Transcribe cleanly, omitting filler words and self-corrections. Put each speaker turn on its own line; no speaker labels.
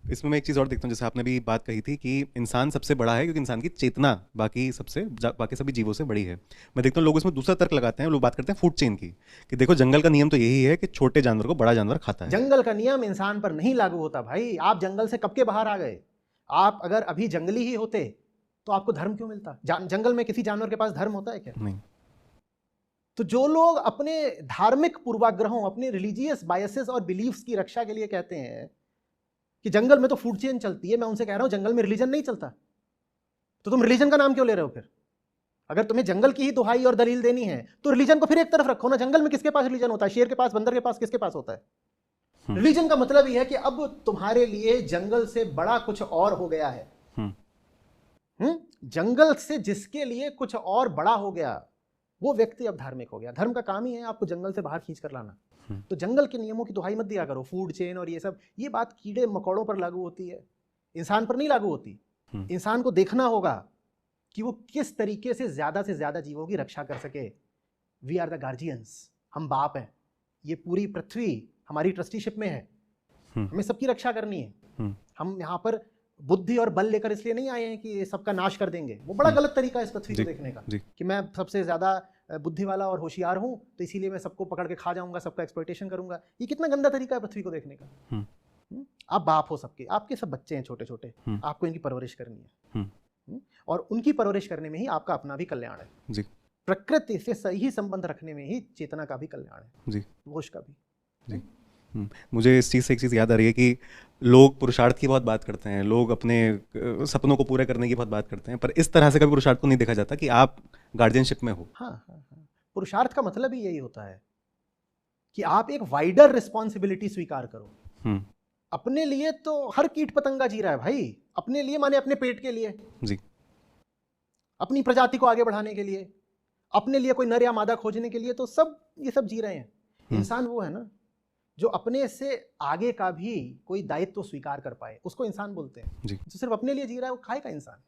इसमें मैं एक चीज़ और देखता हूँ, जैसे आपने भी बात कही थी कि इंसान सबसे बड़ा है क्योंकि इंसान की चेतना बाकी सभी जीवों से बड़ी है। मैं देखता हूँ लोग इसमें दूसरा तर्क लगाते हैं, लोग बात करते हैं फूड चेन की, कि देखो जंगल का नियम तो यही है कि छोटे जानवर को बड़ा जानवर खाता है।
जंगल का नियम इंसान पर नहीं लागू होता भाई। आप जंगल से कब के बाहर आ गए? आप अगर अभी जंगली ही होते तो आपको धर्म क्यों मिलता? जंगल में किसी जानवर के पास धर्म होता है क्या?
नहीं।
तो जो लोग अपने धार्मिक पूर्वाग्रहों, अपने रिलीजियस बायसेस और बिलीफ्स की रक्षा के लिए कहते हैं कि जंगल में तो फूड चेन चलती है, मैं उनसे कह रहा हूं जंगल में रिलीजन नहीं चलता, तो तुम रिलीजन का नाम क्यों ले रहे हो? फिर अगर तुम्हें जंगल की ही दुहाई और दलील देनी है तो रिलीजन को फिर एक तरफ रखो ना। जंगल में किसके पास रिलीजन होता है? शेर के पास, बंदर के पास, किसके पास होता है? रिलीजन का मतलब यह है कि अब तुम्हारे लिए जंगल से बड़ा कुछ और हो गया है। जंगल से जिसके लिए कुछ और बड़ा हो गया वो व्यक्ति अब धार्मिक हो गया। धर्म का काम ही है आपको जंगल से बाहर खींच कर लाना। तो जंगल के नियमों की दुहाई मत दिया करो। फूड चेन और ये सब, ये बात कीड़े मकोड़ों पर लागू होती है, इंसान पर नहीं लागू होती। इंसान को देखना होगा कि वो किस तरीके से ज्यादा जीवों की रक्षा कर सके। वी आर द गार्जियंस, हम बाप हैं। ये पूरी पृथ्वी हमारी ट्रस्टीशिप में है, हमें सबकी रक्षा करनी है। हम यहाँ पर बुद्धि और बल लेकर इसलिए नहीं आए हैं कि सबका नाश कर देंगे। वो बड़ा गलत तरीका है इस पृथ्वी को देखने का, कि मैं सबसे ज्यादा बुद्धि वाला और होशियार हूं तो इसीलिए मैं सबको पकड़ के खा जाऊंगा, सबका एक्सप्लॉइटेशन करूंगा। ये कितना गंदा तरीका है पृथ्वी को देखने का। आप बाप हो सबके, आपके सब बच्चे हैं छोटे छोटे, आपको इनकी परवरिश करनी है। और उनकी परवरिश करने में ही आपका अपना भी कल्याण है। प्रकृति से सही संबंध रखने में ही चेतना का भी कल्याण है, मोक्ष का भी।
मुझे इस चीज़ से एक चीज़ याद आ रही है कि लोग पुरुषार्थ की बहुत बात करते हैं, लोग अपने सपनों को पूरे करने की बहुत बात करते हैं, पर इस तरह से कभी पुरुषार्थ को नहीं देखा जाता कि आप गार्जियनशिप में हो।
हाँ। पुरुषार्थ का मतलब ही यही होता है कि आप एक वाइडर रिस्पॉन्सिबिलिटी स्वीकार करो। अपने लिए तो हर कीट पतंगा जी रहा है भाई, अपने लिए माने अपने पेट के लिए
जी,
अपनी प्रजाति को आगे बढ़ाने के लिए, अपने लिए कोई नर या मादा खोजने के लिए, तो सब ये सब जी रहे हैं। इंसान वो है ना जो अपने से आगे का भी कोई दायित्व स्वीकार कर पाए, उसको इंसान बोलते हैं। जो सिर्फ अपने लिए जी रहा है वो खाए का इंसान।